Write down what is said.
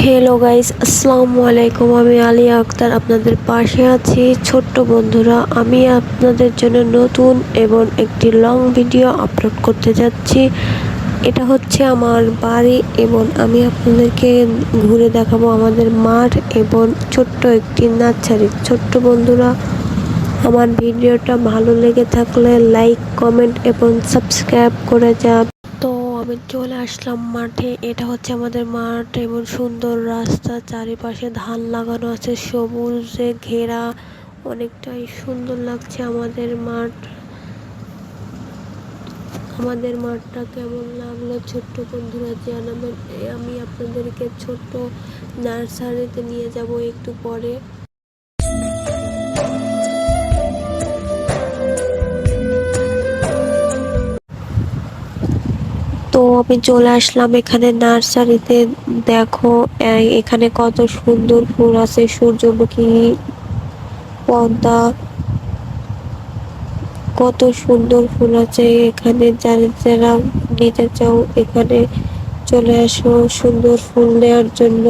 Hello guys, আসসালামু আলাইকুম। আমি আলিয়া আক্তার আপনাদের পাশে আছি। ছোট্ট বন্ধুরা, আমি আপনাদের জন্য নতুন এবং একটি লং ভিডিও আপলোড করতে যাচ্ছি। এটা হচ্ছে আমার বাড়ি এবং আমি আপনাদেরকে ঘুরে দেখাবো আমাদের মাঠ এবং ছোট্ট একটি নার্সারি। ছোট্ট বন্ধুরা, আমার ভিডিওটা ভালো লেগে থাকলে লাইক, কমেন্ট এবং সাবস্ক্রাইব করে যাবেন। তো আমি চলে আসলাম মাঠে। এটা হচ্ছে আমাদের মাঠ এবং সুন্দর রাস্তা, চারিপাশে ধান লাগানো আছে, সবুজে ঘেরা, অনেকটাই সুন্দর লাগছে আমাদের মাঠ। আমাদের মাঠটা কেমন লাগলো ছোট্ট বন্ধুরা জানাবেন। আমি আপনাদেরকে ছোট্ট নার্সারিতে নিয়ে যাব একটু পরে। তো আমি চলে আসলাম এখানে নার্সারিতে। দেখো এখানে কত সুন্দর ফুল আছে, সূর্যমুখী, পদ্মা, কত সুন্দর ফুল আছে এখানে। যারা নিতে চাও এখানে চলে আসো সুন্দর ফুল নেওয়ার জন্য।